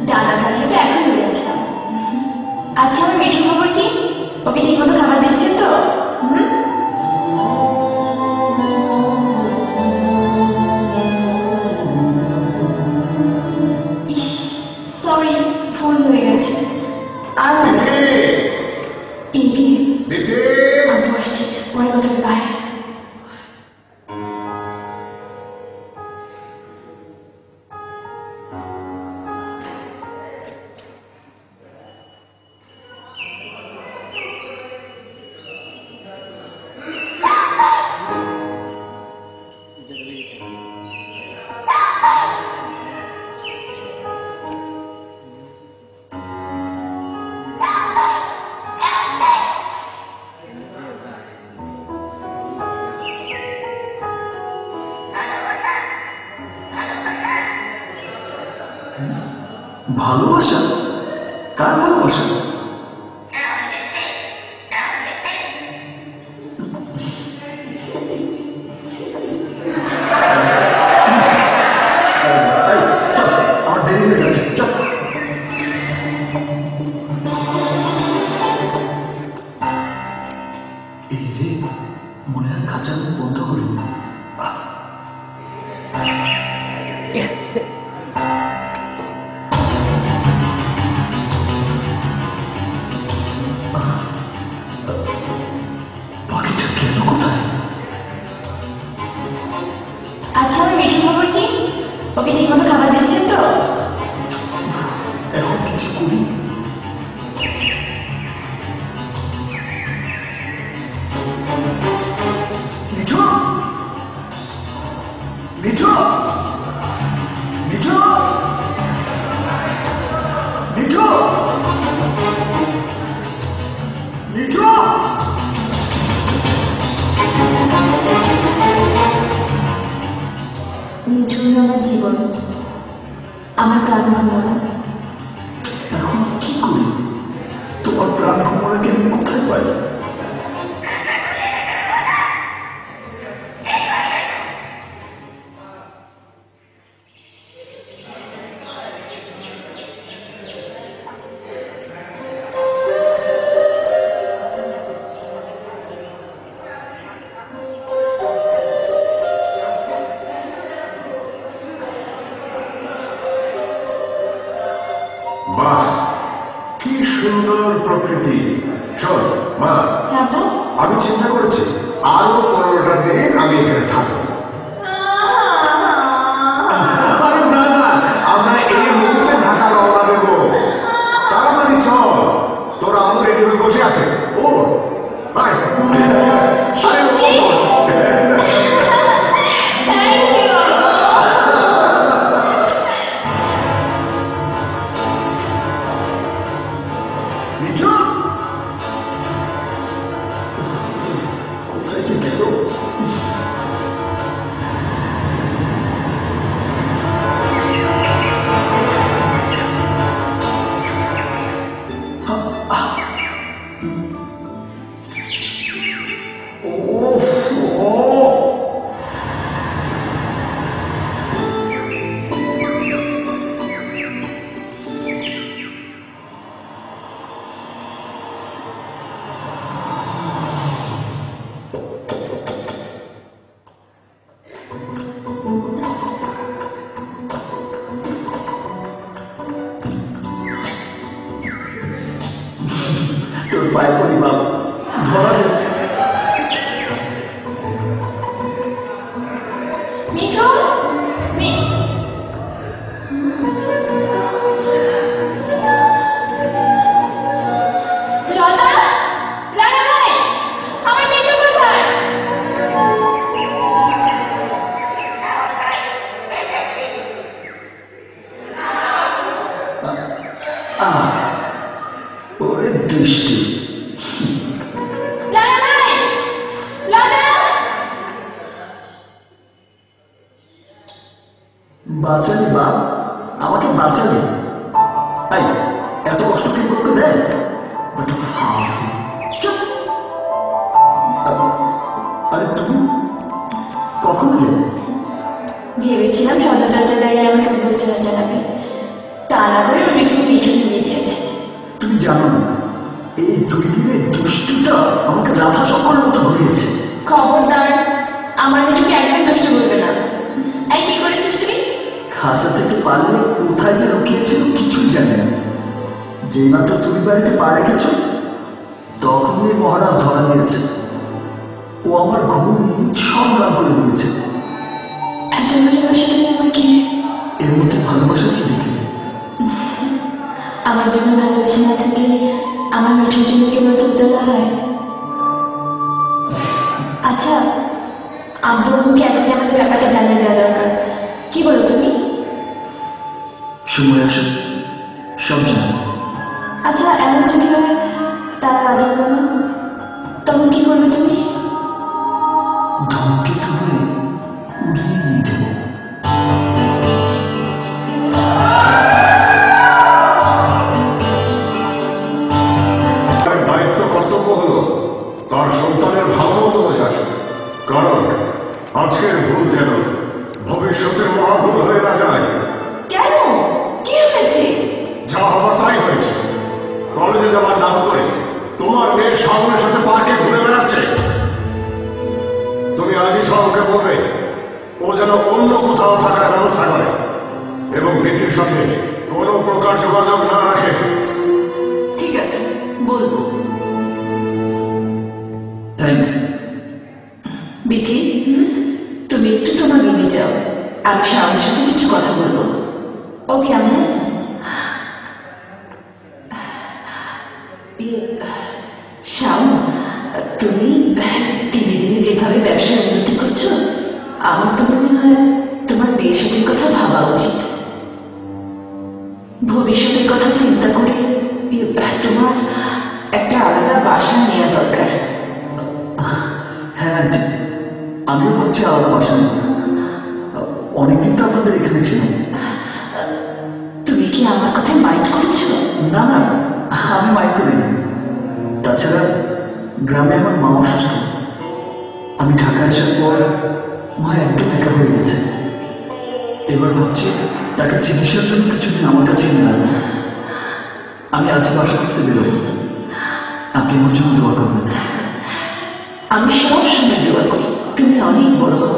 ডানা থাকলে তো এখন উড়ে আসতাম। আচ্ছা, আমার মিঠুর খবর কি? ওকে ঠিক মতো খাবার দিচ্ছেন তো? সরি, ফোন হয়ে গেছে। আর ইন্টি আমি আসছি, পরে কথা বলবো। বাই। ভালোবাসা? কার ভালোবাসা? আমার দেরি হয়ে যাচ্ছে, চল। এই রে, মনে হয় কাঁচা বন্ধ করি। আচ্ছা, আমার মিঠুর খবর কি? ওকে ঠিক মতো খাবার দিচ্ছেন তো? এখন কিছু করি। মিঠু, মিঠু, মিঠু, মিঠু, মিঠু। মিঠুর আমার জীবন, আমার প্রাণ ভ্রমণ। এখন কি করি? তোমার প্রাণ ভ্রমণকে আমি কোথায় পাই? বাহ, কি সুন্দর প্রকৃতি। শোন মা, আমি চিন্তা করেছি আরো 15টা দিন আমি এখানে থাকবো। না না, আমরা এই মুহূর্তে ঢাকা রওনা দেব। তাড়াতাড়ি চল, তোর আম্মু রেডি হয়ে বসে আছে। ও আরে মিঠু, কোথায় যে গেল? তোর পায়ে পড়ি বাপ, ধরা মিঠু, লতা, লাগা ভাই, আমার মিঠু কোথায়? ওরে দৃষ্টি। বাঁচালি বাপ, আমাকে বাঁচালি। তাই এত কষ্ট কি করতে দেয়? আরে তুমি কখন এলে? ভেবেছিলাম সদর দরজা দাঁড়িয়ে আমাকে বুঝতে চালাবে, তা না করে জানো না, এই 2 দিনের দুষ্টুটা আমাকে রাধা চক্করের মতো ঘুরিয়েছে। খবরদার, আমার মেয়েটাকে একদম নষ্ট করবে না। এই কি করেছিস তুই? খাঁচা থেকে পারলে কোথায় যে লুকিয়েছিল কিছুই জানি না। যেই মাত্র তুমি বাড়িতে পা রেখেছ তখনই মহারাজ ধরা দিয়েছে। ও আমার ঘুম সব রাগ করে দিয়েছে। এত ভালোবাসা তুমি আমাকে। এর মধ্যে ভালোবাসা কি দেখি? আমার জন্য ভালোবাসা না থাকলে আমার মেয়েটার জন্য কেবল তোলা হয়। আচ্ছা, আব্বু আম্মুকে এখনই আমাদের ব্যাপারটা জানিয়ে দেওয়া দরকার। কি বলো তুমি? সময় আসে সব জানো। আচ্ছা, এমন যদি হয় তারা রাজি হবে না, তখন কি করবে তুমি? ধমকে তুলে উড়িয়ে নিয়ে যাবো। তার দায়িত্ব কর্তব্য হলো তার সন্তানের ভালো মতো বোঝার, কারণ আজকের ভুল যেন ভবিষ্যতের মহাভুল হয়ে না যায়। কেন? কি হয়েছে? যা হবার তাই হয়েছে। কলেজে যাওয়ার নাম করে তোমার মেয়ে শাওনের সাথে পার্কে ঘুরে বেড়াচ্ছে। তুমি আজই শাওনকে বলবে ও যেন অন্য কোথাও থাকার ব্যবস্থা করে এবং বিধির সাথে কোনো প্রকার যোগাযোগ না রাখে। ঠিক আছে, বলবো। থ্যাংকস। বিথি, তুমি একটু তোমার রুমে যাও, আমি শাওনের সাথে কিছু কথা বলবো। ওকে আম্মু। শাওন, তুমি দিনে দিনে যেভাবে ব্যবসায় উন্নতি করছো, আমার তো মনে হয় তোমার বিয়ে শাদীর কথা ভাবা উচিত। ভবিষ্যতের কথা চিন্তা করে তোমার একটা আলাদা বাসা নেওয়া দরকার। হ্যাঁ আন্টি, আমিও ভাবছি আলাদা বাসা নেব। অনেকদিন তো আপনাদের এখানে ছিল। তুমি কি আমার কথায় মাইন্ড করেছো? না না, আমি মাইন্ড করিনি। তাছাড়া গ্রামে আমার মা অসুস্থ। আমি ঢাকা আসার পর মা একদম একা হয়ে গেছে। এবার ভাবছি তাকে চিকিৎসার জন্য কিছুদিন আমার কাছে এনে রাখবো। আমি আজকে বাসা করতে বেরোবো। আপনি আমার জন্য দোয়া করবেন। আমি সব সময় দোয়া করি তুমি অনেক বড় হও।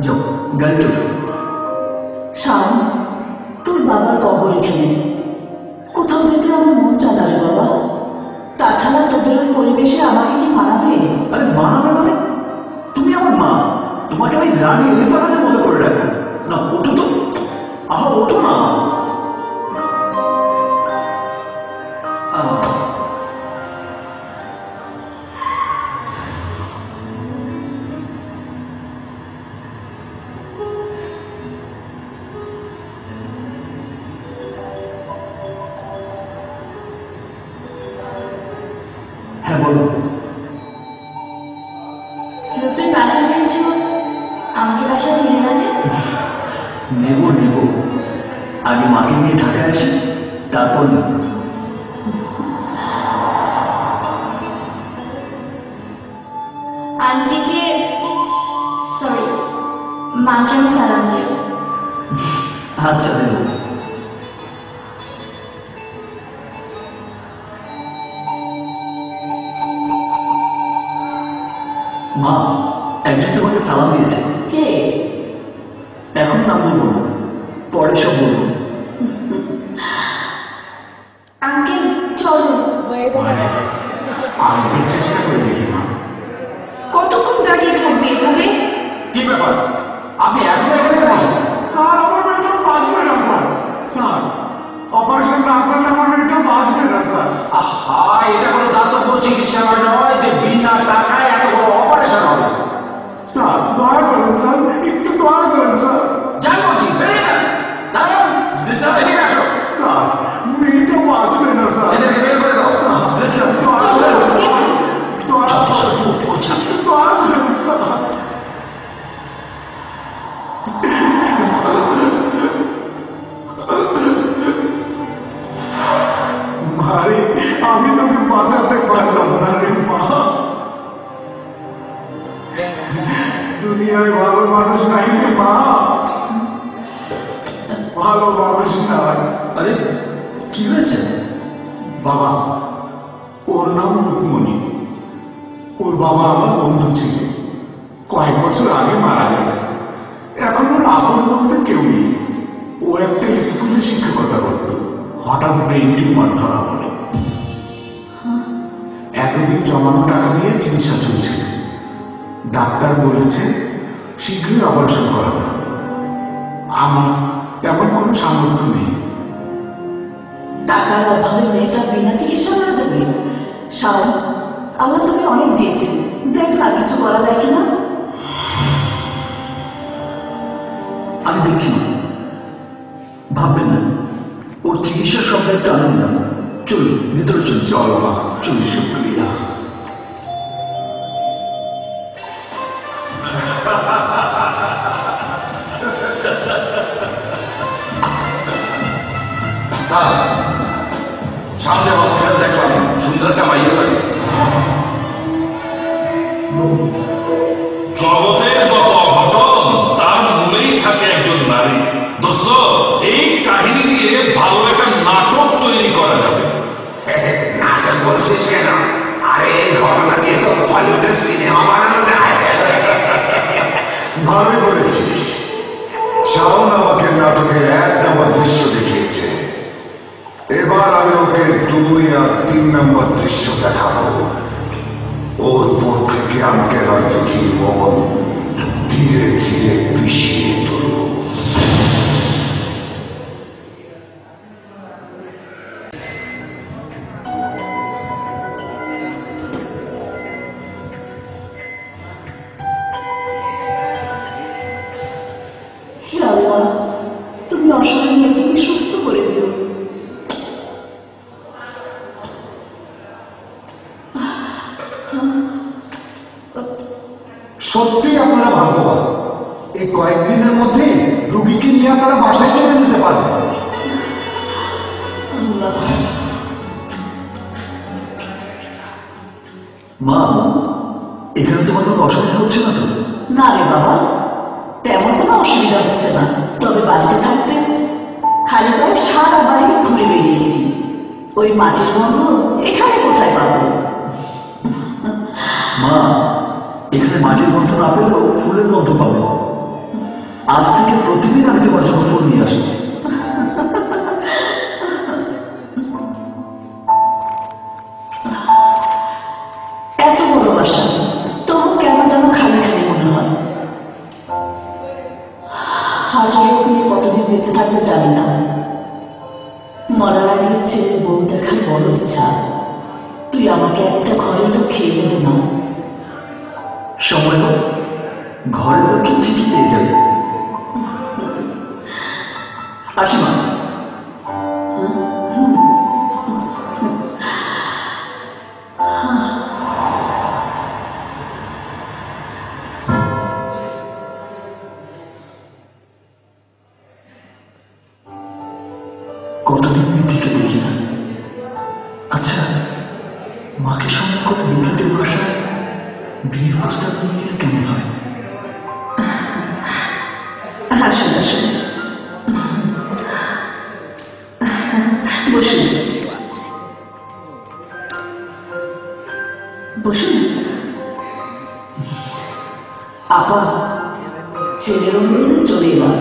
যাও, গাড়িতে উঠো। শাওন, তোর বাবার কবর এখানে। কোথাও যেতে আমার মন চায় না রে বাবা। তাছাড়া তোদের ওই পরিবেশে আমাকে কি মানাবে? আরে মানাবে মানে? তুমি আমার মা, তোমাকে আমি রানী এলিজাবেথের মতো করে রাখবো না। ওঠো তো, আহা ওঠো না। হ্যাঁ বলো। তুই বাসা নিয়েছো, আমাকে বাসা নিয়ে না যে? নেব নেব, আগে মাকে নিয়ে ঢাকায় আসি, তারপর নেব। আন্টিকে, সরি, মাকে আমি সালাম দিও। আচ্ছা দেব। মা, একজন তোমাকে সালাম দিয়েছে। কে? এখন নাম বলবো না, পরে সব বলবো। আঙ্কেল চলো। আমি চেষ্টা করে দেখি মা। কতক্ষণ দাঁড়িয়ে থাকবে এভাবে? কি ব্যাপার, আপনি এখনো এখানে আছেন? স্যার, আমার মেয়েটা বাঁচবে না স্যার। স্যার, অপারেশন না করলে আমার মেয়েটা বাঁচবে না স্যার। আহা, এটা কোনো দাতব্য চিকিৎসা নয় যে বিনা টাকায় এত বড় অপারেশন হবে। স্যার দয়া করুন স্যার, একটু দয়া করুন স্যার। যাই বলছি, বেরিয়ে যান। দাঁড়ান, এদিকে আসো। স্যার, মেয়েটা বাঁচবে না স্যার। এদেরকে বের করে দাও। স্যার, দয়া করুন স্যার। দয়া করুন স্যার। মারি, আমি তোকে বাঁচাতে পারলাম না রে মা। দুনিয়ায় ভালো মানুষ নাই রে মা, ভালো মানুষ নাই। আরে কি হয়েছে? বাবা, ওর নাম রুকমণি। ওর বাবা আমার বন্ধু ছিল, কয়েক বছর আগে মারা গেছে। এখন ওর আপন বলতে কেউ নেই। ও একটা স্কুলে শিক্ষকতা করত, হঠাৎ ব্রেন টিউমার ধরা পড়ে। এতদিন জমানো টাকা দিয়ে চিকিৎসা চলছিল। ডাক্তার বলেছে শীঘ্রই অপারেশন করাবে। আমার তেমন কোনো সামর্থ্য নেই। টাকার অভাবে মেয়েটা বিনা চিকিৎসা করা যাবে? শাওন, আল্লাহ তোকে অনেক দিয়েছে, দেখ না কিছু করা যায় কিনা। আমি দেখছি না, ভাববেন না। ওর চিকিৎসার সব দায়িত্ব আমি নিলাম। চলুন ভিতরে চলুন। চল মা, চল শুক্রিয়া। স্যার, সামনে হসপিটাল দেখলাম সুন্দর একটা মাইয়ে লাগে। জগতের যত অঘটন তার মূলেই থাকে একজন নারী। দোস্ত, এই কাহিনী দিয়ে ভালো একটা নাটক তৈরি করা যাবে। নাটক বলছিস কেন? আরে এই ঘটনা দিয়ে তো হলিউডের সিনেমা বানানো যায়। ভালো করেছিস। শাওন আমাকে নাটকের 1 নম্বর দৃশ্য দেখিয়েছে, এবার আমি ওকে 2 আর 3 নম্বর দৃশ্য দেখাবো। ওর উপর থেকে আঙ্কেল আর পৃথিবীর মন ধীরে ধীরে পিছিয়ে তুলব। হে আল্লাহ, তুমি অসহায় মেয়েটিকে সুস্থ করে দিও। সত্যি আপনারা ভাগ্যবান, এই কয়েকদিনের মধ্যে রুগীকে নিয়ে আপনারা বাসায় চলে যেতে পারবেন। আল্লাহ, মা, এখানে তোমার কোনো অসুবিধা হচ্ছে না তো? না রে বাবা, তেমন কোনো অসুবিধা হচ্ছে না। তবে বাড়িতে থাকতে খালি পায়ে সারা বাড়ি ঘুরে বেরিয়েছি। ওই মাটির গন্ধ এখানে কোথায় পাবো? মা, এখানে মাটির গন্ধ না পেলেও ফুলের গন্ধ পাবো। আজ থেকে প্রতিদিন আমি তোমার জন্য ফুল নিয়ে আসবো। এত বড় বাসা, তবু কেন যেন খালি খালি মনে হয়। হার্টের তুমি কতদিন বেঁচে থাকতে জানি না। মরার আগে ছেলে বউ দেখার বড় ইচ্ছা। তুই আমাকে একটা ঘরের লোক খেয়ে দেবে না? সময় হোক, ঘরের লোককে ঠিকই পেয়ে যাবে। আসি মা। কতদিন বিধিকে দেখি না। আচ্ছা, মাকে সঙ্গে করে বিদ্যুতের ভাষায় বিয়ের প্রস্তাব নিয়ে গেলে কেমন হয়? আসুন আসুন, বসুন বসুন। আপা, ছেলের অনুরোধে চলে এলাম।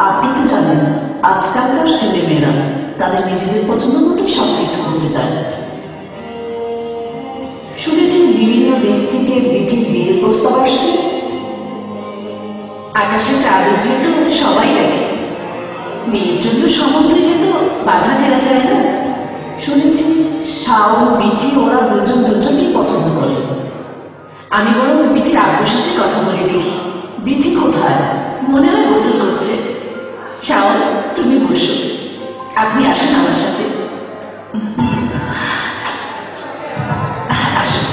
আপনি তো জানেন আজকালকার ছেলে মেয়েরা তাদের নিজেদের পছন্দ মতো সবকিছু করতে চায়। শুনেছি বিভিন্ন দিক থেকে বিধির বিয়ের প্রস্তাব আসছে। আকাশে চাঁদ উঠলে তো সবাই দেখে, মেয়ের জন্য সম্বন্ধ হলে তো বাধা দেওয়া যায় না। শুনেছি শাওন, বিধি ওরা দুজনকে পছন্দ করে। আমি বরং বিধির আব্বুর সাথে কথা বলে দেখি। বিধি কোথায়? মনে হয় গোসল করছে। শাওন, তুমি বসো, আপনি আসুন আমার সাথে। আসুন।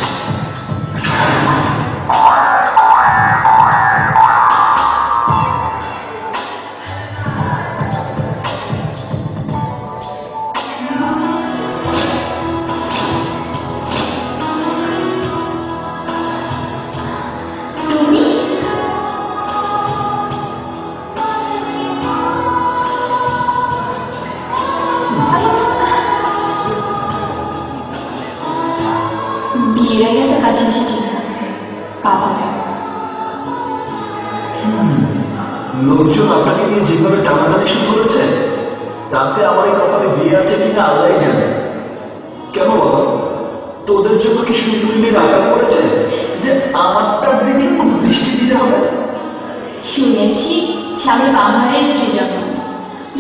কিনা আল্লাহ জানে। কেন বাবা, তোদের জন্য কি সুন্দরী মেয়ে রাখা পড়েছে যে আমারটার দিকে কোনো দৃষ্টি দিতে হবে? শুনেছি স্বামী বাংলার স্ত্রীর জন্য।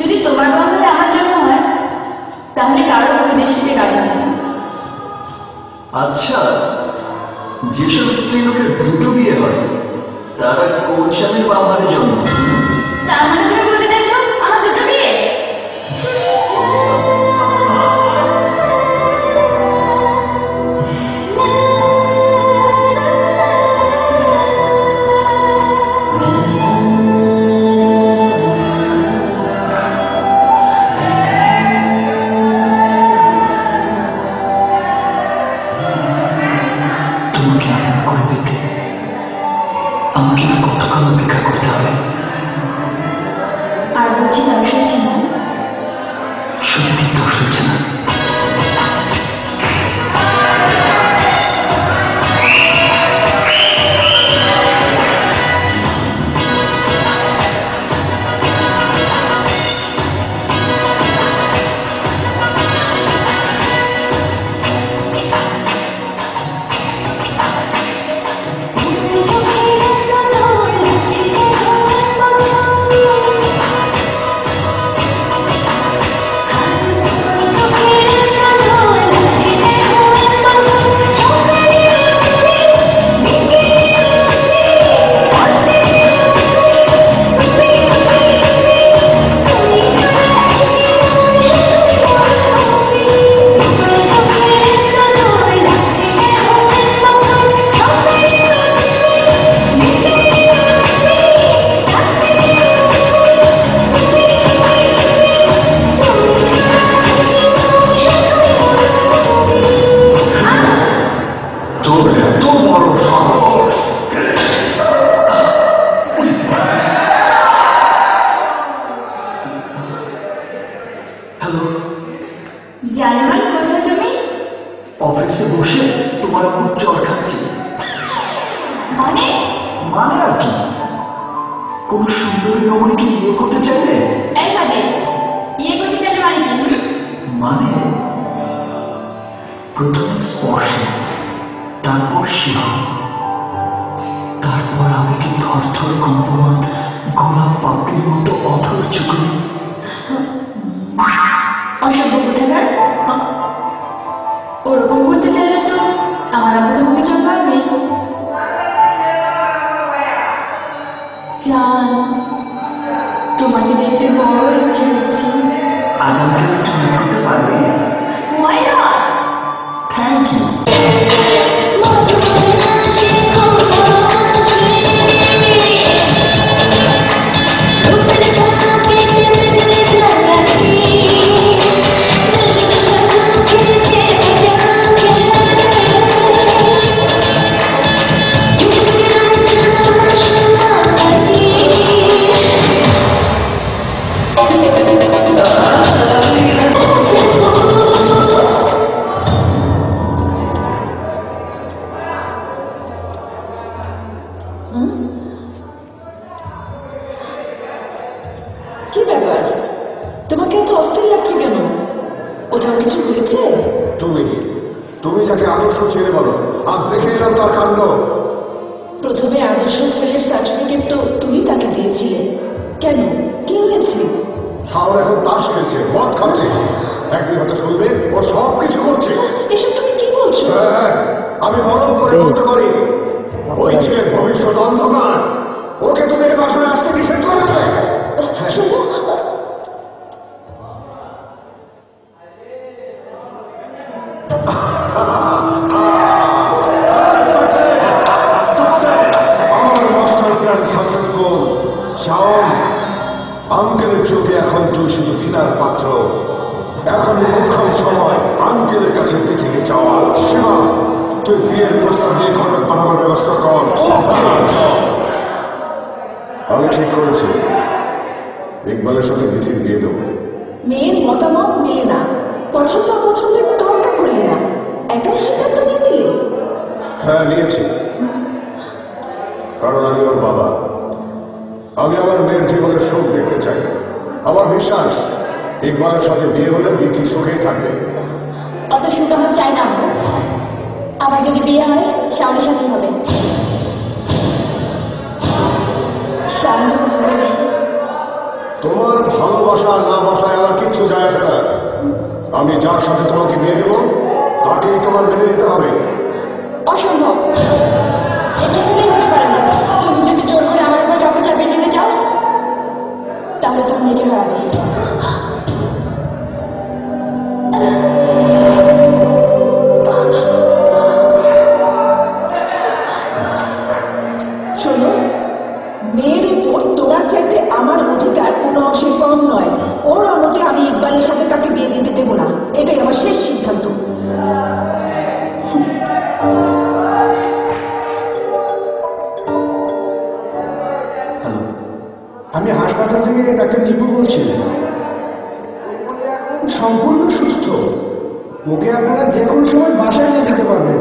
যদি তোমার বাংলায় আমার জন্য হয় তাহলে কারো বিদেশিতে কাজা নেই। আচ্ছা, যেসব স্ত্রী লোকের দুটো বিয়ে হয় তারা কোন স্বামীর বাংলার জন্য? তার মানে তুমি বলতে চাইছো আমার দুটো বিয়ে? তোমাকে এমন করে পেতে আমাকে আর কতক্ষণ অপেক্ষা করতে হবে? আর বুঝি দোষ হয়েছে না? সত্যি দোষ হচ্ছে না। তোর এত বড় সাহস! হ্যালো, জার্মান কোথায় তুমি? অফিসে বসে তোমার উপর চড় খাচ্ছি। মানে মানে আর কি, কোন সুন্দরী রমণীকে বিয়ে করতে চাইলে? এই কাজে ইয়ে করতে চাইলে মানে কি? মানে প্রথমে স্পর্শ, তারপর শিহা, তারপর আমাকে থরথর কম্পমান গোলাপ পাপড়ির মতো অধৈর্য করে। অসভ্য কোথাকার। ওরকম করতে চাইলে তো আমার আব্বু তোমাকে চলবে। জান, তোমাকে দেখতে বড় ইচ্ছে হচ্ছে। আর আমাকে একটু বিয়ে করতে পারবে? Why not? Thank you. কি ব্যাপার, তোমাকে এত অস্থির লাগছে কেন? কোথাও কিছু হয়েছে? তুমি তুমি যাকে আদর্শ ছেলে বলো, আজ দেখে এলাম তার কাণ্ড। প্রথমে আদর্শ ছেলের সার্টিফিকেট তো তুমি তাকে দিয়েছিলে, কেন? কি হয়েছে? শাওন এখন তাস খেলছে, মদ খাচ্ছে, একদিন হয়তো শুনবে ও সব কিছু করছে। এসব তুমি কি বলছো? হ্যাঁ, আমি মরম করে বলতে পারি, ওই ছেলের ভবিষ্যৎ অন্ধকার। ওকে তুমি এই বাসায় আসতে নিষেধ করে দেবে। শোনো, আমার মাস্টার প্ল্যান সাকসেসফুল। শাওন, আঙ্কেলের চোখে এখন তুই শুধু ঘৃণার পাত্র। এখন মুখ্যম সময় আঙ্কেলের কাছে পৃথিবী চাওয়া। শিবা, তুই বিয়ের প্রস্তাব নিয়ে খরচ পাঠানোর ব্যবস্থা কর। আমি ঠিক করেছি, ইকবালের সাথে বিধির বিয়ে দেবো। মেয়ের মতামত নিয়ে না, পছন্দ অপছন্দের তর্ক করলে না, একাই সিদ্ধান্ত নিয়ে নিলে। হ্যাঁ, নিয়েছি, কারণ আমি ওর বাবা। আমি আমার মেয়ের জীবনের সুখ দেখতে চাই। আমার বিশ্বাস ইকবালের সাথে বিয়ে হলে বিটি সুখেই থাকবে। অত সুখ আমার চাই না আম্মু। আমার যদি বিয়ে হয় শাওনের সাথে হবে। শাওন যখন ভালোবাসি। তোমার ভালোবাসা না বাসায় আমার কিচ্ছু যায় আসে না। আমি যার সাথে তোমাকে বিয়ে দেবো তাকেই তোমার মেনে নিতে হবে। অসম্ভব, এ কিছুতেই হতে পারে না। তুমি যদি জোর করে আমার উপর কাউকে চাপিয়ে দিতে চাও তাহলে তুমি নিজে হারাবে। শোনো, মেয়ের উপর তোমার চাইতে আমার অধিকার কোনো অংশে কম নয়। ওর অনুমতি আমি ইকবালের সাথে তাকে বিয়ে দিতে দেবো না, এটাই আমার শেষ সিদ্ধান্ত। হ্যালো, আমি হাসপাতাল থেকে ডাক্তার নিপু বলছি। সম্পূর্ণ সুস্থ, ওকে আপনারা যে কোনো সময় বাসায় নিয়ে যেতে পারবেন।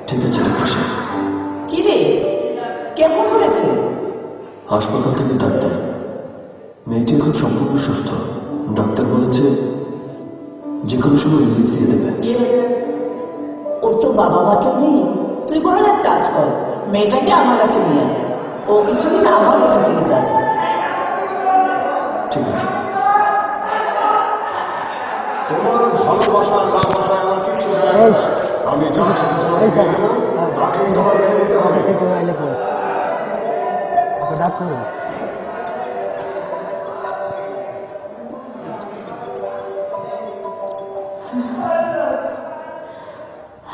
ঠিক আছে ডাক্তার সাহেব। কি রে, কেমন করেছে? হাসপাতাল থেকে ডাক্তার, মেয়েটি এখন সম্পূর্ণ সুস্থ। ডাক্তার বলেছে যে কোনো সময় রিলিজ দিয়ে দেবে। ওর তো বাবা মা কেউ নেই। তুই বরং এক কাজ কর, মেয়েটাকে আমার কাছে নিয়ে আয়। ও কিছুদিন আমার কাছে থেকে যায়। ঠিক আছে। তোমার ভালোবাসা না বাসায় আমার কিচ্ছু যায় আসে না। আমি যার সাথে তোমাকে বিয়ে দেবো তাকেই তোমার মেনে নিতে হবে।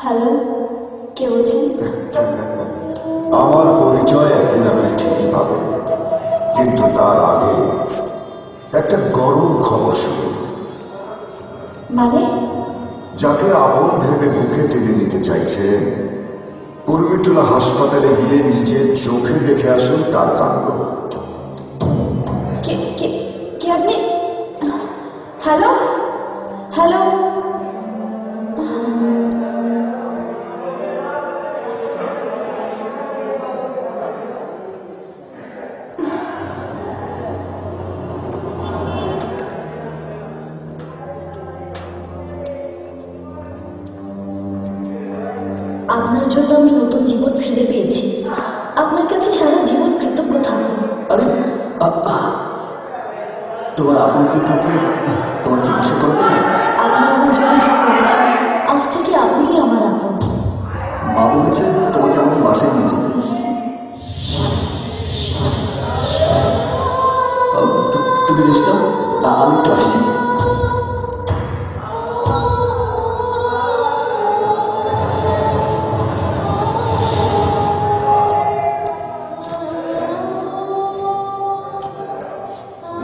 হ্যালো, কে বলছেন? আমার পরিচয় একদিন আপনি ঠিকই পাবেন, কিন্তু তার আগে একটা গরম খবর শুনুন। মানে? যাকে আপন ভেবে বুকে টেনে নিতে চাইছেন, কুর্মিটোলা হাসপাতালে গিয়ে নিজের চোখে দেখে আসুন তার কাণ্ড। কে কে কে আপনি? হ্যালো হ্যালো, আপনার জন্য আমি নতুন জীবন ফিরে পেয়েছি। আপনার কাছে সারা জীবন কৃতজ্ঞ থাকবো। আরে তোমার আপন কি থাকলে তোমার চিকিৎসা করবে? আপনি আমার জন্য যা করেছেন, আজ থেকে আপনিই আমার আপন। মা বলেছে তোমাকে আমাকে বাসায় নিয়ে যেতে। তুমি রেস্ট নাও, আমি একটু আসছি।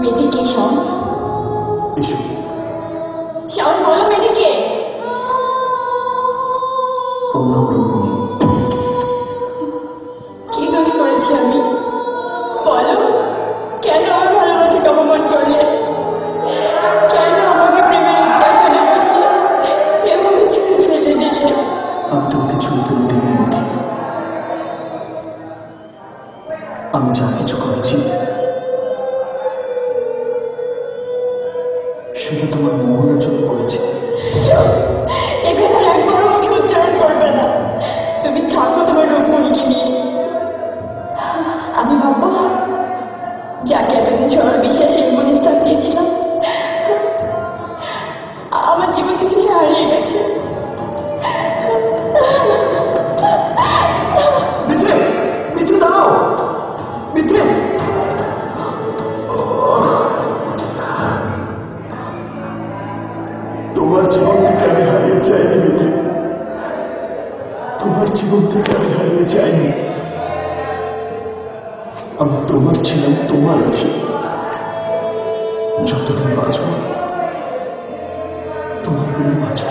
মেয়েটি কে শাওন? এসো। শাওন বলো মেয়েটি কে? ওর নাম রূপমণি। কি দোষ করেছি আমি? বলো, কেন আমার ভালোবাসাকে অপমান করলে? কেন আমাকে প্রেমের উদ্যাসনে বসে এভাবে ছুঁড়ে ফেলে দিলে? আমি তোমাকে ছুঁয়ে ফেলে দিইনি মতি। আমি যা কিছু করেছি শুধু তোমার মোহনের জন্য করেছি। এখানে একবারও আমাকে উচ্চারণ করবে না। তুমি থাকো তোমার রূপমণিকে নিয়ে। আমি ভাববো যাকে এতদিন সবার বিশ্বাসে মনে স্থান দিয়েছিলাম, আমার জীবন থেকে সে হারিয়ে গেছে। মিত্রে, মিত্রে দাঁড়াও, মিত্রে। তোমার জীবন থেকে আমি হারিয়ে যাইনি মিত্রে, তোমার জীবন থেকে আমি হারিয়ে যাইনি। আমি তোমার ছিলাম, তোমার আছি। যতদিন বাঁচব তোমার বিনা বাঁচব।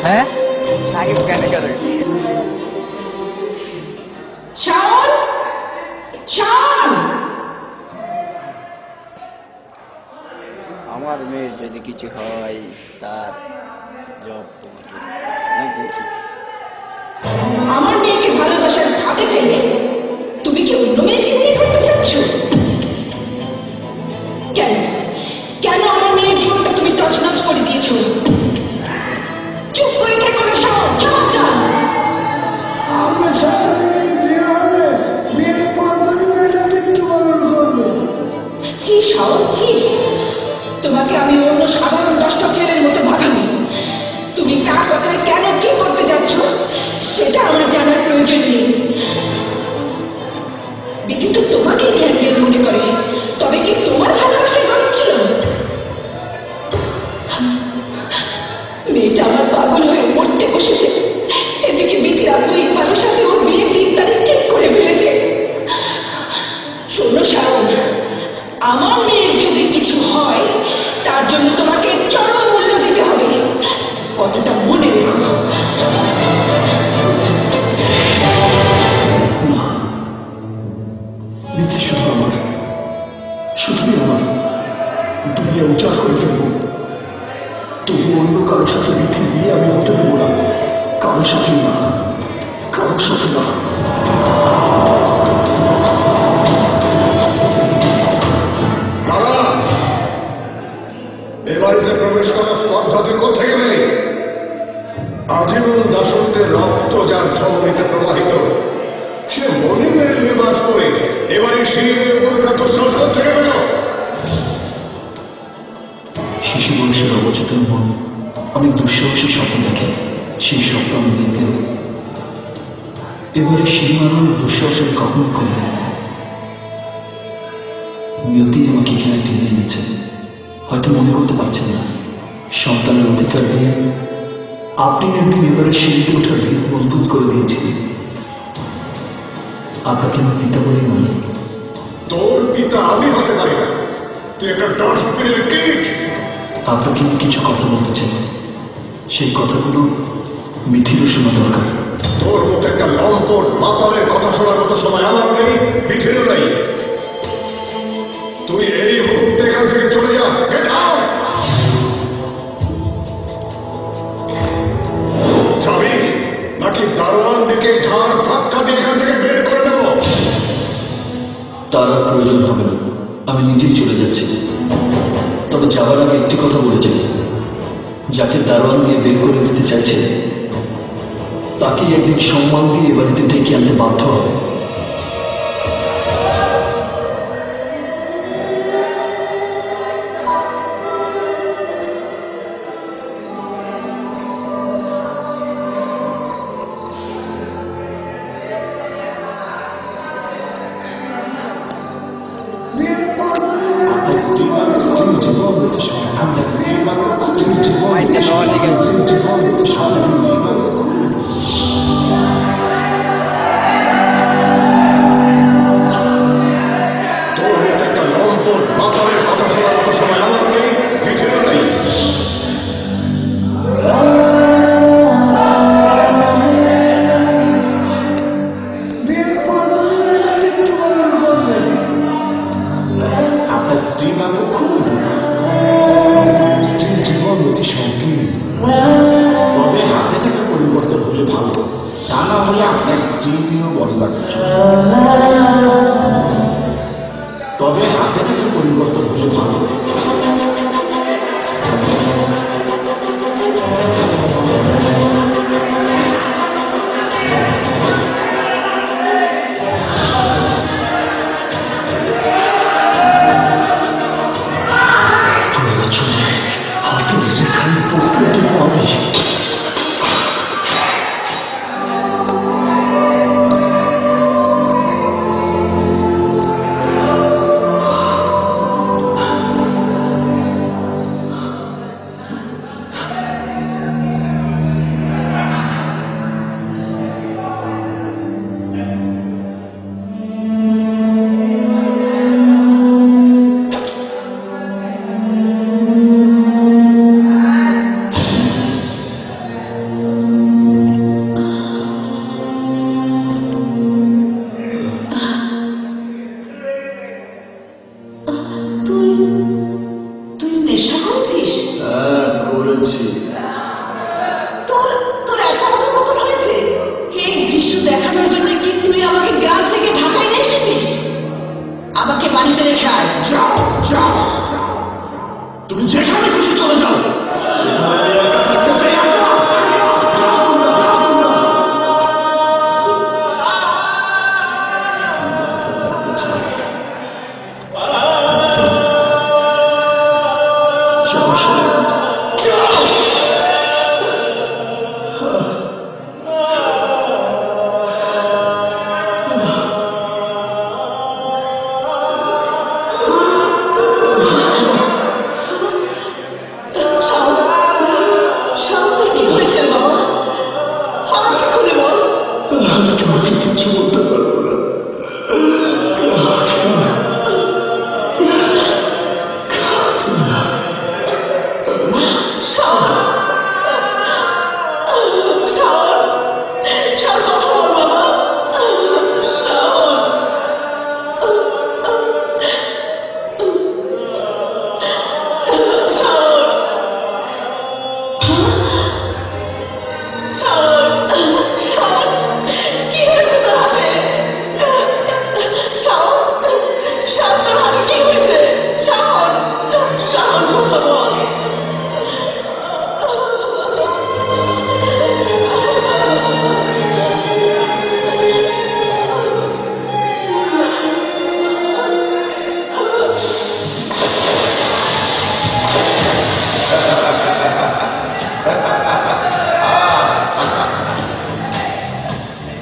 হ্যাঁ সাকিব কেন কেন শাওন, শাওন, আমার মেয়ের যদি কিছু হয় তার জব তোমাকে নাকি আমার মেয়েকে ভালোবাসার ফাঁদে ফেলে তুমি কি অন্য মেয়েকে বিয়ে করতে চাচ্ছ? কেন কেন আমার মেয়ের জীবনটা তুমি তছনছ করে দিয়েছো? চুপ করে থেকো না শাওন, জবাব দাও। আপনার সাথে বিয়ে হবে, বিয়ের পর মেয়েটা মৃত্যুবরণ করবে। জি শাওন, জি, তোমাকে আমি অন্য সাধারণ 10টা ছেলের মতো ভাবিনি। তুমি কার কথায় কেন কি করতে যাচ্ছ সেটা আমার জানার প্রয়োজন নেই। বিধি তো তোমাকেই জ্ঞান মনে করে, তবে কি তোমার ভালোবাসায় গরম ছিল? মেয়েটা আমার পাগল হয়ে মরতে বসেছে, এদিকে বিধির আব্বু ইকবালের সাথে ওর বিয়ের দিন তারিখ ঠিক করে ফেলেছে। শোনো শাওন, আমার মেয়ের যদি কিছু হয় তার জন্য তোমাকে চরম মূল্য দিতে হবে, কথাটা মনে রেখো। না, বিধি শুধু আমার, শুধুই আমার। দুনিয়া উজাড় করে ফেলবো, তবু অন্য কারোর সাথে বিধি বিয়ে আমি হতে দেবো না। কারোর সাথে না, কারোর সাথে না। বাবা, এ বাড়িতে প্রবেশ করার স্পর্ধা তুই কোথেকে পেলি? আজীবন দাসত্বের রক্ত যার ধমনীতে প্রবাহিত, সে মনিমের লেবাস পরে এবারে শিবের উপর তোর শোষণ থেকে পেল। শিশু বয়সের অবচেতন মন অনেক দুঃসাহসী স্বপ্ন দেখে, সেই স্বপ্ন আমি দেখতে এবারে সীমানো দুঃসাহসের কখন করে নিয়তি আমাকে এখানে টেনে এনেছে। হয়তো মনে করতে পারছেন না, সন্তানের অধিকার দিয়ে আপনি একদিন এবারে সিঁড়িতে ওঠার ভিড় মজবুত করে দিয়েছিলেন। আপনাকে আমার পিতা বলেই মানি। তোর পিতা আমি হতে পারি না, তুই একটা ডাস্টবিনের কীট। আপনাকে আমি কিছু কথা বলতে চাই, সেই কথাগুলো মিথিলও শোনা দরকার। তোর মতো একটা লম্পট মাতালের কথা শোনার মতো সময় আমার নেই, পিঠেরও নেই। তুই এই মুহূর্তে এখান থেকে চলে যা। Get out! যাবি নাকি দারোয়ান ডেকে ঘাড় ধাক্কা দিয়ে এখান থেকে বের করে দেবো? তার আর প্রয়োজন হবে না, আমি নিজেই চলে যাচ্ছি। তবে যাওয়ার আগে একটি কথা বলে যাই, যাকে দারোয়ান দিয়ে বের করে দিতে চাইছে তাকেই একদিন সম্মান দিয়ে এ বাড়িতে ডেকে আনতে বাধ্য হবে। মাইকটা দেওয়ার দিকে তোর মতো একটা লম্পট মাতালের কথা শোনার মতো সময় আমার নেই, পিঠেরও নেই। আপনার স্ত্রী বাবু খুব স্ত্রীর জীবন অতি সংকীর্ণ, তবে হাতে থেকে পরিবর্তন হলে ভালো, তা না হলে আপনার স্ত্রী নিয়েও বলবার তবে হাতে থেকে পরিবর্তন হলে ভালো। হাতের যেখানে পড়তে দেবো আমি। বলেছি। তোর তোর এত বড় মতন হয়েছে? এই দৃশ্য দেখানোর জন্য কি তুই আমাকে গ্রাম থেকে ঢাকায় নিয়ে এসেছিস? আমাকে বাড়িতে রেখে আয়। যাও যাও, তুমি যেখানে খুশি চলে যাও। এখানে আমি একা থাকতে চাই না। শাওন, কি হয়েছে বাবা? আমাকে খুলে বল। আমি তোমাকে কিছু বলতে পারবো না। শাওন, শাওন, শাওন, কথা বল বাবা। শাওন, শাওন, শাওন, শাওন, কি হয়েছে তোর হাতে? শাওন, শাওন, তোর হাতে কি হয়েছে? শাওন, শাওন, কথা বল।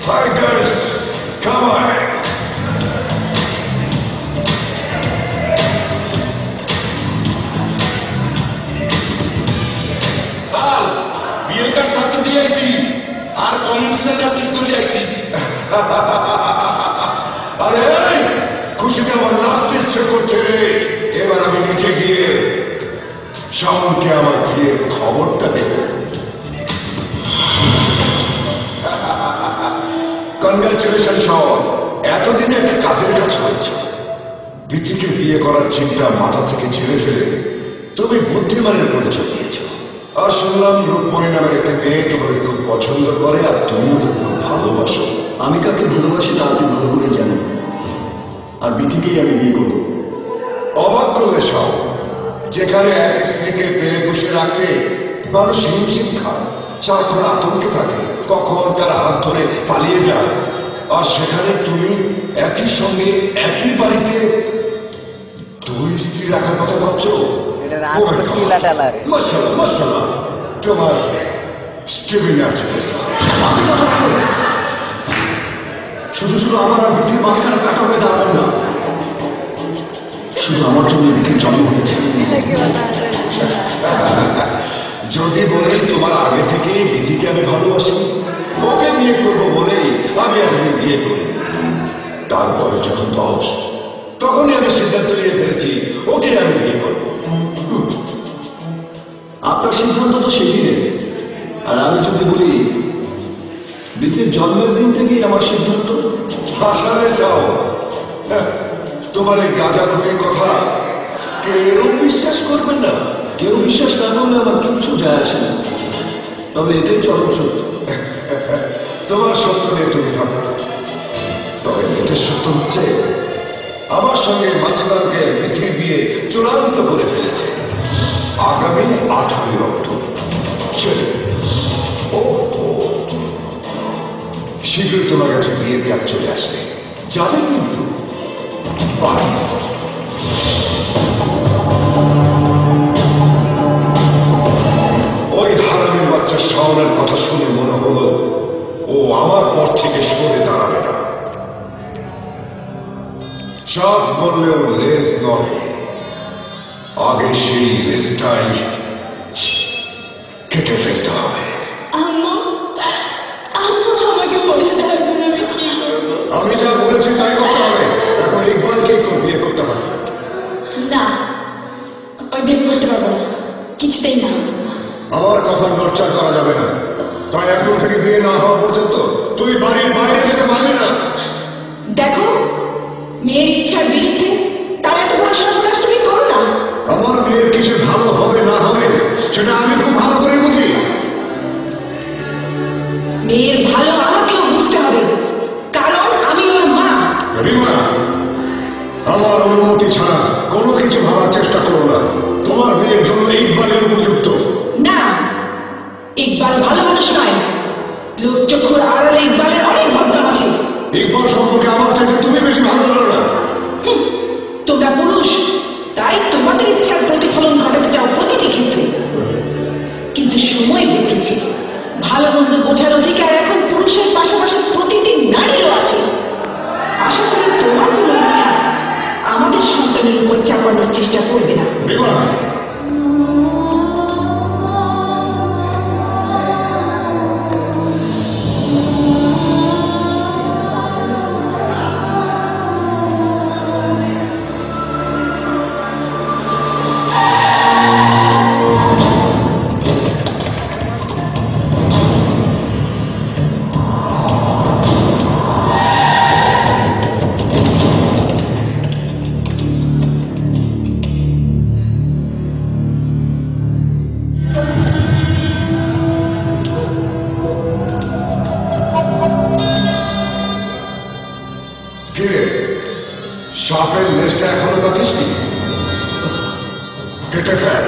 Fighters, come on! সাল বিয়ের কার্ড সাথে দিয়ে আইছি আর কম্পিটিশনটা ঠিক করে আইছি। আরে এই, খুশিতে আমার নাচতে ইচ্ছে করছে রে। এবার আমি নিচে গিয়ে শাওনকে আমার বিয়ের খবরটা দেব। কনগ্রাচুলেশন শাওন, এতদিনে একটা কাজের কাজ করেছ। বিটিকে বিয়ে করার চিন্তা মাথা থেকে ঝেড়ে ফেলে তুমি বুদ্ধিমানের পরিচয় দিয়েছ। আর শুনলাম রূপমণি নামের একটা মেয়ে তোমাকে খুব পছন্দ করে আর তুমিও তো খুব ভালোবাসো। আমি কাকে ভালোবাসি তা আপনি ভালো করে জানেন, আর বিধিকেই আমি বিয়ে করবো। অবাক করলে সব, যেখানে এক স্ত্রীকে পেলে বসে রাখে মানুষ হিমশিম খায়, সারাক্ষণ আতঙ্কে থাকে কখন তার হাত ধরে পালিয়ে যায়, আর সেখানে তুমি একই সঙ্গে একই বাড়িতে দুই স্ত্রী রাখার কথা ভাবছো। এটা রাত করে টিলা টালা রে। মাশাআল্লাহ মাশাআল্লাহ, তোমার স্ট্রিমিং আছে। শুধু শুধু আমার আর বিধির মাঝখানে কাটা হয়ে দাঁড়াবেন না। শুধু আমার জন্য বিধির জন্ম হয়েছে। যদি বলি তোমার আগে থেকে বিধিকে আমি ভালোবাসি, ওকে বিয়ে করবো বলেই আমি এখন বিয়ে করি। তারপরে যখন 10, তখনই আমি সিদ্ধান্ত নিয়ে ফেলেছি ওকে আমি বিয়ে করবো। আপনার সিদ্ধান্ত তো সেদিনের, আর আমি যদি বলি বিধির জন্মের দিন থেকেই আমার সিদ্ধান্ত। আসামে যাও, তোমার এই গাঁজাখুরির কথা কেউ বিশ্বাস করবেন না। কেউ বিশ্বাস না করলে আমার কিচ্ছু যায় আসে না, তবে এটাই চরম সত্য। তোমার সত্য নিয়ে তুমি থাকো, তবে এটার সত্য হচ্ছে আমার সঙ্গে মাসুদানকে বিধি বিয়ে চূড়ান্ত করে ফেলেছে আগামী 18 অক্টোবর। ও শীঘ্রই তোমার কাছে বিয়ে দেওয়া চলে আসবে, যাবে কিন্তু বাড়ি। ওই হারামির বাচ্চা শাওনের কথা শুনে মনে হলো ও আমার পর থেকে সরে দাঁড়াবে না। সব বললেও লেজ নয়, আগে সেই লেজটাই কেটে ফেলতে হবে। আম্মু, আম্মু আমাকে বলে দেয় আমি কি করবো? আমি যা বলেছি তাই করতে হবে। এখন ইকবালকেই তোর বিয়ে করতে হবে। না, ওই বিয়ে করতে পারবো না, কিছুতেই না। আমার কথা নড়চড় করা যাবে না, তাই এখন থেকে বিয়ে না হওয়া পর্যন্ত তুই বাড়ির বাইরে যেতে পারবি না। দেখো, মেয়ের ইচ্ছার বিরুদ্ধে তার এত বড় সর্বনাশ তুমি করো না। আমার মেয়ের কিছু ভালো হবে না হবে সেটা আমি খুব ভালো সময় বেঁধেছে। ভালো মন্দ বোঝার অধিকার এখন পুরুষের পাশাপাশি প্রতিটি নারীরও আছে। আশা করি তোমার কোনো ইচ্ছা আমাদের সন্তানের উপর চাপানোর চেষ্টা করবে না। কিরে, সাপের লেজটা এখনো কাটিসনি? কেটে ফেল।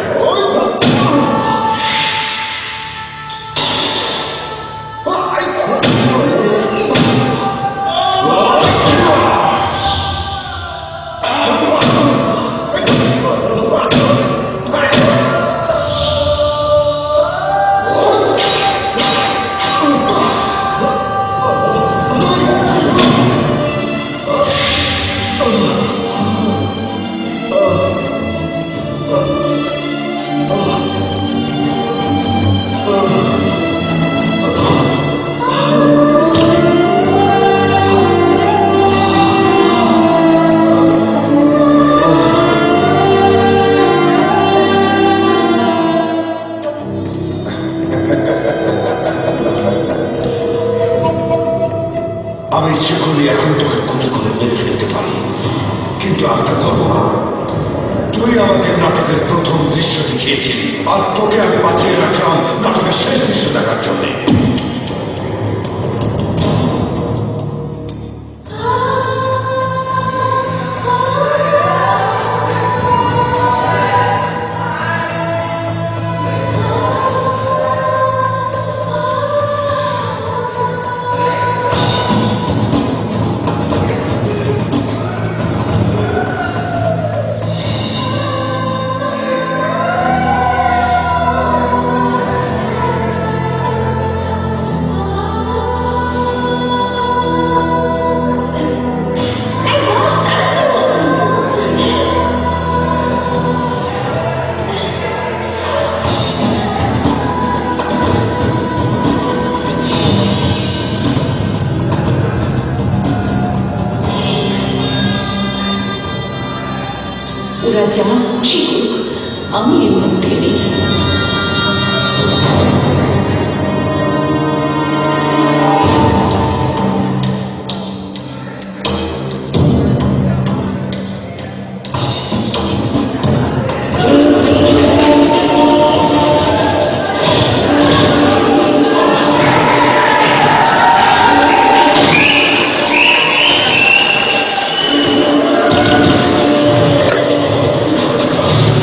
আমি ইচ্ছে করলে এখন তোকে গুলি করে মেরে ফেলতে পারি, কিন্তু আমি তা করবো না। তুই আমাকে নাটকের প্রথম দৃশ্য দেখিয়েছিলি, আর তোকে আমি বাঁচিয়ে রাখলাম নাটকের শেষ দৃশ্য দেখার জন্য। ওরা যা খুশি হোক, আমি এর মধ্যে নেই।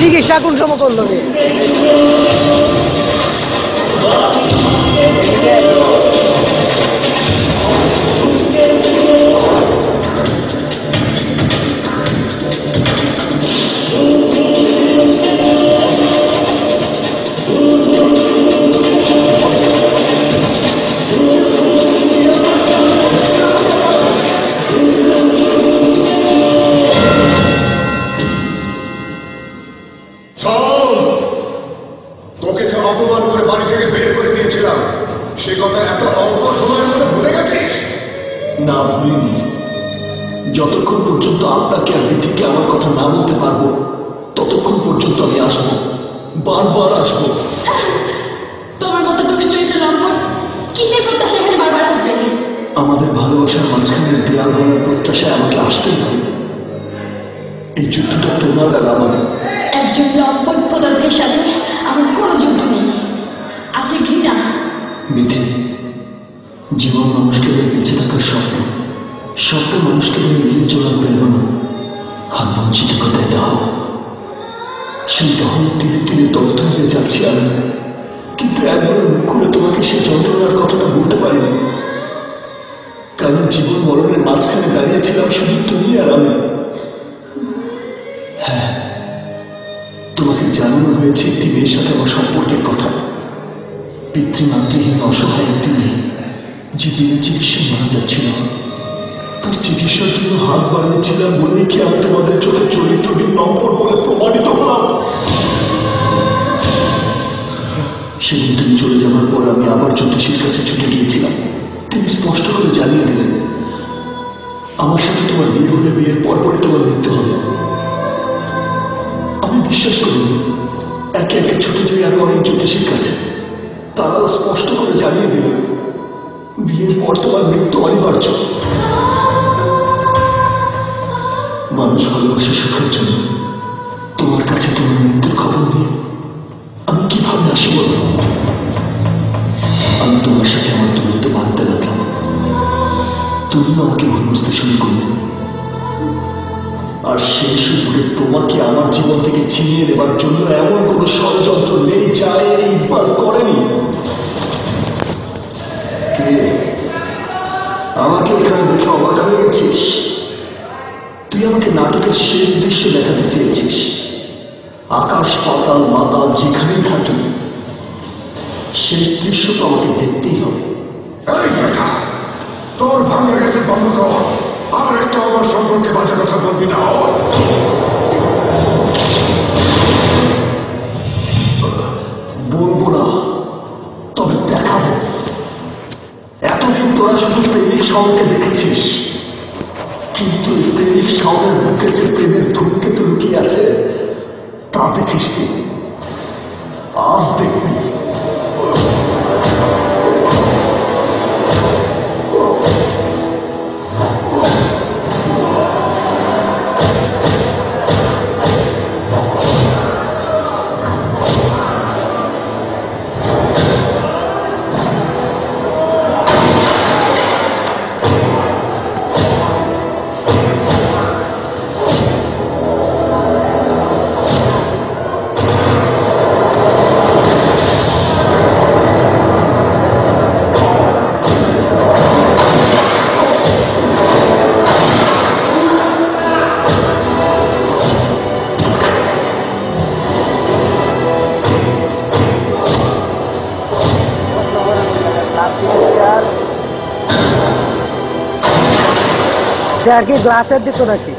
চিকিৎসা কোন সময় করলো রে? তোকে যে অপমান করে বাড়ি থেকে বের করে দিয়েছিলাম, সে কথা এত অল্প সময়ের মধ্যে ভুলে গেছিস? না, ভুলিনি। যতক্ষণ পর্যন্ত আপনাকে আর বিধিকে আমার কথা না বলতে পারবো, ততক্ষণ পর্যন্ত আমি আসবো, বারবার আসবো। তোমার মতো দুশ্চরিত্র নম্বর কিসের প্রত্যাশা এখানে বারবার আসবে? আমাদের ভালোবাসার মাঝখানে দেয়াল হওয়ার প্রত্যাশায় আমাকে আসতেই হবে। এই যুদ্ধটা তোমার আর আমার। একজন লম্পট প্রতারকের সাথে আমার কোনো যুদ্ধ নেই, আছে ঘৃণা। বিধি, জীবন মানুষকে নিয়ে বেঁচে থাকার স্বপ্ন, স্বপ্ন মানুষকে নিয়ে নিজের চলার প্রেরণা, আর বঞ্চিত কোথায় দাও। সেই দহন ধীরে ধীরে দগ্ধ হয়ে যাচ্ছি আমি, কিন্তু একবার মুখ করে তোমাকে সেই যন্ত্রণার কথাটা বলতে পারিনি, কারণ জীবন মরণের মাঝখানে দাঁড়িয়েছিলাম শুধু তুমি আর আমি। হ্যাঁ, তোমাকে জানানো হয়েছে একটি মেয়ের সাথে আমার সম্পর্কের কথা, পিতৃমাতৃহীন অসহায় একটি মেয়ে যে বিনা চিকিৎসায় মারা যাচ্ছিল, তার চিকিৎসার জন্য হাত বাড়িয়েছিলাম বলে কি আমি তোমাদের চোখে চরিত্রহীন নম্বর বলে প্রমাণিত হলাম? সেদিন তুমি চলে যাওয়ার পর আমি আবার জ্যোতিষীর কাছে ছুটে গিয়েছিলাম। তিনি স্পষ্ট করে জানিয়ে দিলেন, আমার সাথে তোমার বিয়ে হলে বিয়ের পরপরই তোমার মৃত্যু হবে। আমি বিশ্বাস করিনি। একে একে ছুটে যাই আরো অনেক জ্যোতিষীর কাছে। তারাও স্পষ্ট করে জানিয়ে দিল, বিয়ের পর তোমার মৃত্যু অনিবার্য। মানুষ ভালোবাসে সুখের জন্য। তোমার কাছে তোমার মৃত্যুর খবর নিয়ে আমি কিভাবে আসি বল? আমি তোমার সাথে আমার দূরত্ব বাড়তে লাগলাম। তুমিও আমাকে ভুল বুঝতে শুরু করলে। আর সেই সুযোগে তোমাকে আমার জীবন থেকে ছিনিয়ে নেবার জন্য এমন কোন ষড়যন্ত্র নেই যা এইবার করেনি। কে? আমাকে এখানে দেখে অবাক হয়ে গেছিস? তুই আমাকে নাটকের শেষ দৃশ্য দেখাতে চেয়েছিস। আকাশ পাতাল মাতাল যেখানেই থাকি, শেষ দৃশ্য তো আমাকে দেখতেই হবে। এই বেটা, তোর ভাঙা গেছে বন্ধ কর। আর একটা আমার সম্পর্কে বাজে কথা বলবি না। বলবো না, তবে দেখাবো। এতদিন তোরা শুধু প্রেমিক শাওনকে দেখেছিস, কিন্তু এই প্রেমিক শাওনের বুকে যে প্রেমের ধূমকেতু লুকিয়ে আছে তা দেখিস তুই। আজ দেখবি। সে আর কি গ্লাসের দিত নাকি?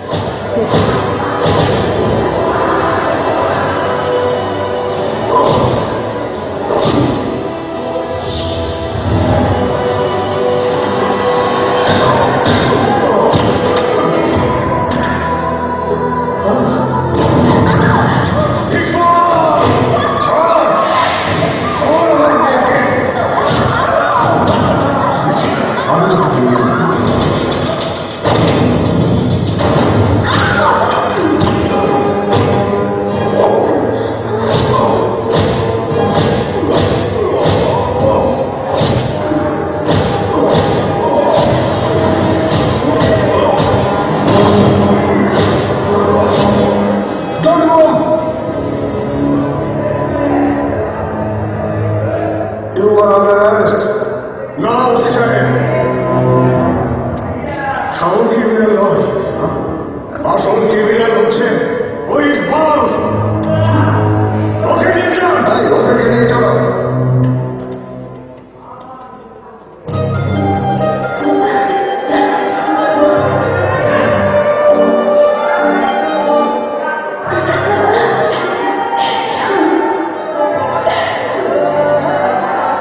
আসল ক্রিমিনাল হচ্ছে ওই ইকবাল। ওকে নিয়ে যান। ওকে নিয়ে চলো।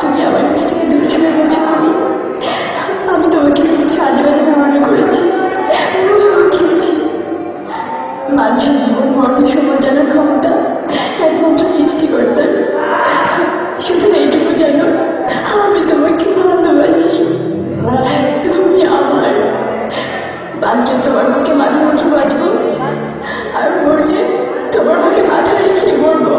তুমি আমার কাছ থেকে দূরে সরে গেছো। আমি তোমাকে সাজবাজে ধারণা করেছি, খেয়েছি। মানুষের জীবন মরণ সময় জানার ক্ষমতা একমাত্র সৃষ্টিকর্তার। শুধু এইটুকু জানো, আমি তোমাকে ভালোবাসি। তুমি আমার। বাঁচলে তোমার মুখে মাথা রেখে বাঁচবো, আর মরলে তোমার মুখে মাথা রেখে মরবো।